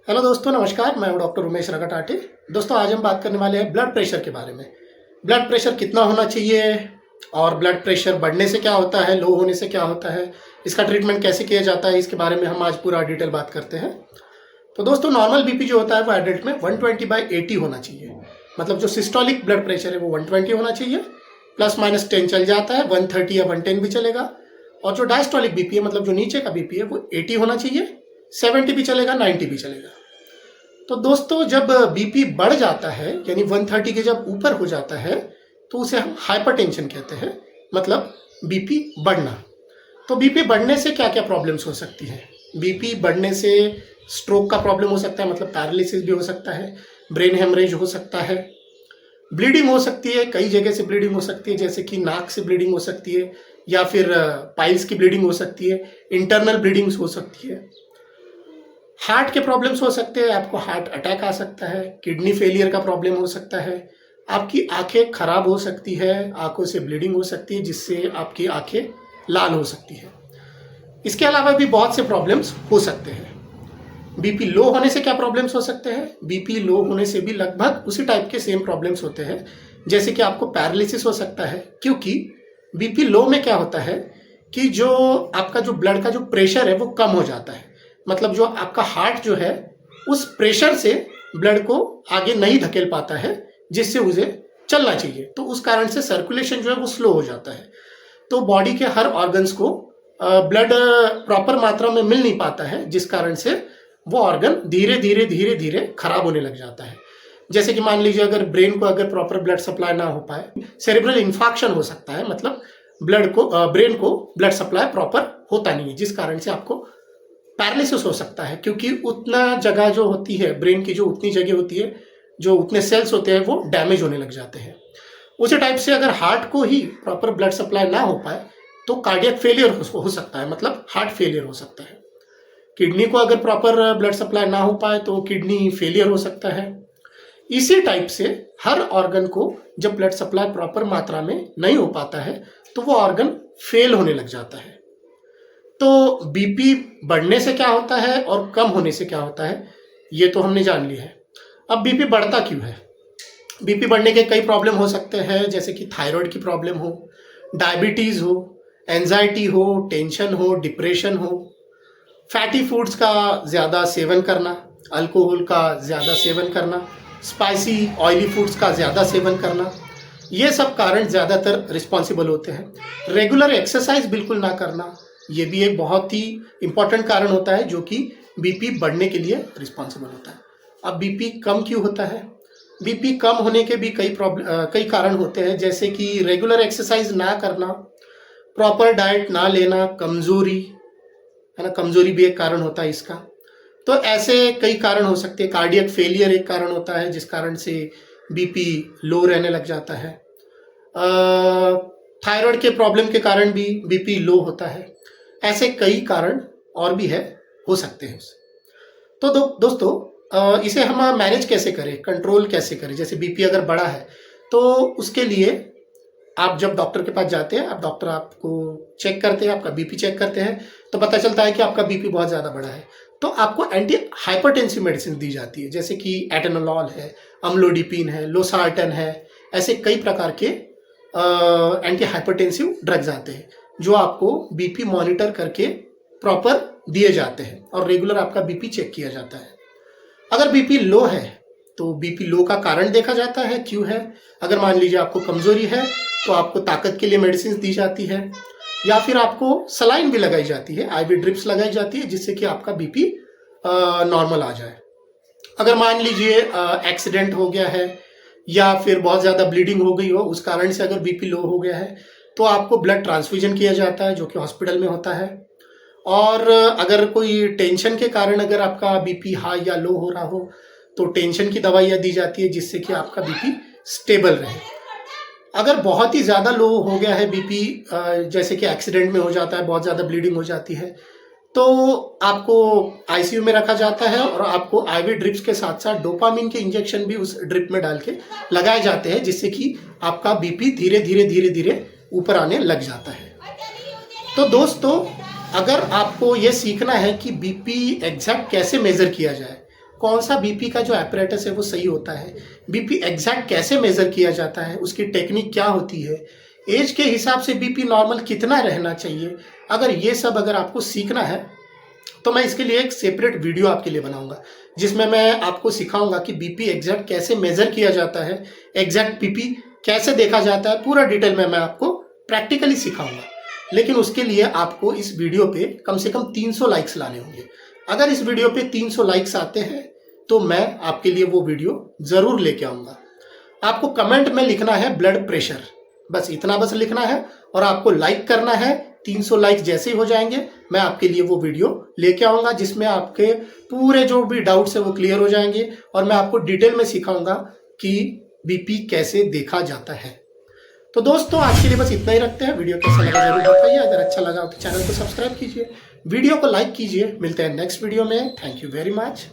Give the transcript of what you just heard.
Hello दोस्तों, नमस्कार। मैं हूं डॉक्टर उमेश रगटाटे। दोस्तों, आज हम बात करने वाले हैं ब्लड प्रेशर के बारे में। ब्लड प्रेशर कितना होना चाहिए और ब्लड प्रेशर बढ़ने से क्या होता है, लो होने से क्या होता है, इसका ट्रीटमेंट कैसे किया जाता है, इसके बारे में हम आज पूरा डिटेल बात करते हैं। तो दोस्तों, नॉर्मल बीपी जो होता है वो एडल्ट में 120/80 होना चाहिए। मतलब जो सिस्टोलिक ब्लड प्रेशर है वो 120 होना चाहिए, प्लस माइनस 10 चल जाता है, 130 या 110 भी चलेगा। और जो डायस्टोलिक बीपी है, मतलब जो नीचे का बीपी है, वो 80 होना चाहिए, 70 भी चलेगा, 90 भी चलेगा। तो दोस्तों, जब बीपी बढ़ जाता है यानी 130 के जब ऊपर हो जाता है तो उसे हम हाइपरटेंशन कहते हैं, मतलब बीपी बढ़ना। तो बीपी बढ़ने से क्या क्या प्रॉब्लम्स हो सकती है? बीपी बढ़ने से स्ट्रोक का प्रॉब्लम हो सकता है, मतलब पैरालिसिस भी हो सकता है, ब्रेन हेमरेज हो सकता है, ब्लीडिंग हो सकती है, कई जगह से ब्लीडिंग हो सकती है, जैसे कि नाक से ब्लीडिंग हो सकती है, या फिर पाइल्स की ब्लीडिंग हो सकती है, इंटरनल ब्लीडिंग्स हो सकती है। हार्ट के प्रॉब्लम्स हो सकते हैं, आपको हार्ट अटैक आ सकता है, किडनी फेलियर का प्रॉब्लम हो सकता है, आपकी आंखें खराब हो सकती है, आंखों से ब्लीडिंग हो सकती है जिससे आपकी आंखें लाल हो सकती है। इसके अलावा भी बहुत से प्रॉब्लम्स हो सकते हैं। बीपी लो होने से क्या प्रॉब्लम्स हो सकते हैं? बीपी लो होने से भी लगभग उसी टाइप के सेम प्रॉब्लम्स होते हैं, जैसे कि आपको पैरालिसिस हो सकता है, क्योंकि बीपी लो में क्या होता है कि जो आपका जो ब्लड का जो प्रेशर है वो कम हो जाता है। मतलब जो आपका हार्ट जो है उस प्रेशर से ब्लड को आगे नहीं धकेल पाता है जिससे उसे चलना चाहिए, तो उस कारण से सर्कुलेशन जो है वो स्लो हो जाता है। तो बॉडी के हर ऑर्गन्स को ब्लड प्रॉपर मात्रा में मिल नहीं पाता है, जिस कारण से वो ऑर्गन धीरे धीरे धीरे धीरे खराब होने लग जाता है। जैसे कि मान लीजिए, अगर ब्रेन को अगर प्रॉपर ब्लड सप्लाई ना हो पाए, सेरेब्रल इंफार्क्शन हो सकता है, मतलब ब्रेन को ब्लड सप्लाई प्रॉपर होता नहीं है, जिस कारण से आपको पैरालिसिस हो सकता है। क्योंकि उतना जगह जो होती है ब्रेन की, जो उतनी जगह होती है, जो उतने सेल्स होते हैं, वो डैमेज होने लग जाते हैं। उसी टाइप से अगर हार्ट को ही प्रॉपर ब्लड सप्लाई ना हो पाए तो कार्डियक फेलियर हो सकता है, मतलब हार्ट फेलियर हो सकता है। किडनी को अगर प्रॉपर ब्लड सप्लाई ना हो पाए तो किडनी फेलियर हो सकता है। इसी टाइप से हर ऑर्गन को जब ब्लड सप्लाई प्रॉपर मात्रा में नहीं हो पाता है तो वो ऑर्गन फेल होने लग जाता है। तो बीपी बढ़ने से क्या होता है और कम होने से क्या होता है, ये तो हमने जान लिया है। अब बीपी बढ़ता क्यों है? बीपी बढ़ने के कई प्रॉब्लम हो सकते हैं, जैसे कि थायराइड की प्रॉब्लम हो, डायबिटीज़ हो, एंजाइटी हो, टेंशन हो, डिप्रेशन हो, फैटी फूड्स का ज़्यादा सेवन करना, अल्कोहल का ज़्यादा सेवन करना, स्पाइसी ऑयली फूड्स का ज़्यादा सेवन करना, ये सब कारण ज़्यादातर रिस्पॉन्सिबल होते हैं। रेगुलर एक्सरसाइज बिल्कुल ना करना, ये भी एक बहुत ही इम्पॉर्टेंट कारण होता है जो कि बीपी बढ़ने के लिए रिस्पॉन्सिबल होता है। अब बीपी कम क्यों होता है? बीपी कम होने के भी कई कारण होते हैं, जैसे कि रेगुलर एक्सरसाइज ना करना, प्रॉपर डाइट ना लेना, कमजोरी है ना, कमजोरी भी एक कारण होता है इसका। तो ऐसे कई कारण हो सकते हैं। कार्डियक फेलियर एक कारण होता है जिस कारण से बीपी लो रहने लग जाता है। थायराइड के प्रॉब्लम के कारण भी बीपी लो होता है। ऐसे कई कारण और भी है, हो सकते हैं। तो दोस्तों, इसे हम मैनेज कैसे करें, कंट्रोल कैसे करें? जैसे बीपी अगर बढ़ा है तो उसके लिए आप जब डॉक्टर के पास जाते हैं, आप डॉक्टर आपको चेक करते हैं, आपका बीपी चेक करते हैं, तो पता चलता है कि आपका बीपी बहुत ज़्यादा बढ़ा है, तो आपको एंटी हाइपरटेंसिव मेडिसिन दी जाती है, जैसे कि एटेनोलॉल है, अम्लोडिपिन है, लोसार्टन है। ऐसे कई प्रकार के एंटी हाइपरटेंसिव ड्रग्स आते हैं जो आपको बीपी मॉनिटर करके प्रॉपर दिए जाते हैं और रेगुलर आपका बीपी चेक किया जाता है। अगर बीपी लो है तो बीपी लो का कारण देखा जाता है, क्यों है। अगर मान लीजिए आपको कमजोरी है तो आपको ताकत के लिए मेडिसिन दी जाती है, या फिर आपको सलाइन भी लगाई जाती है, आईवी ड्रिप्स लगाई जाती है, जिससे कि आपका बीपी नॉर्मल आ जाए। अगर मान लीजिए एक्सीडेंट हो गया है या फिर बहुत ज़्यादा ब्लीडिंग हो गई हो, उस कारण से अगर बीपी लो हो गया है तो आपको ब्लड ट्रांसफ्यूजन किया जाता है, जो कि हॉस्पिटल में होता है। और अगर कोई टेंशन के कारण अगर आपका बीपी हाई या लो हो रहा हो तो टेंशन की दवाइयाँ दी जाती है, जिससे कि आपका बीपी स्टेबल रहे। अगर बहुत ही ज़्यादा लो हो गया है बीपी, जैसे कि एक्सीडेंट में हो जाता है, बहुत ज़्यादा ब्लीडिंग हो जाती है, तो आपको आईसीयू में रखा जाता है और आपको आईवी ड्रिप्स के साथ साथ डोपामिन के इंजेक्शन भी उस ड्रिप में डाल के लगाए जाते हैं, जिससे कि आपका बीपी धीरे धीरे धीरे धीरे ऊपर आने लग जाता है। तो दोस्तों, अगर आपको ये सीखना है कि बीपी एग्जैक्ट कैसे मेज़र किया जाए, कौन सा बीपी का जो एपरेटस है वो सही होता है, बीपी एग्जैक्ट कैसे मेज़र किया जाता है, उसकी टेक्निक क्या होती है, एज के हिसाब से बीपी नॉर्मल कितना रहना चाहिए। अगर आपको सीखना है तो मैं इसके लिए एक सेपरेट वीडियो आपके लिए बनाऊंगा, जिसमें मैं आपको सिखाऊंगा कि बीपी एग्जैक्ट कैसे मेज़र किया जाता है, एग्जैक्ट बीपी कैसे देखा जाता है, पूरा डिटेल में मैं आपको प्रैक्टिकली सिखाऊंगा। लेकिन उसके लिए आपको इस वीडियो पे कम से कम 300 लाइक्स लाने होंगे। अगर इस वीडियो पे 300 लाइक्स आते हैं तो मैं आपके लिए वो वीडियो ज़रूर लेके आऊँगा। आपको कमेंट में लिखना है ब्लड प्रेशर, बस इतना बस लिखना है और आपको लाइक करना है। 300 लाइक जैसे ही हो जाएंगे मैं आपके लिए वो वीडियो लेके आऊँगा, जिसमें आपके पूरे जो भी डाउट्स है वो क्लियर हो जाएंगे और मैं आपको डिटेल में सिखाऊंगा कि बीपी कैसे देखा जाता है। तो दोस्तों आज के लिए बस इतना ही रखते हैं। वीडियो कैसा लगा जरूर बताइए। अगर अच्छा लगा तो चैनल को सब्सक्राइब कीजिए, वीडियो को लाइक कीजिए। मिलते हैं नेक्स्ट वीडियो में। Thank you very much.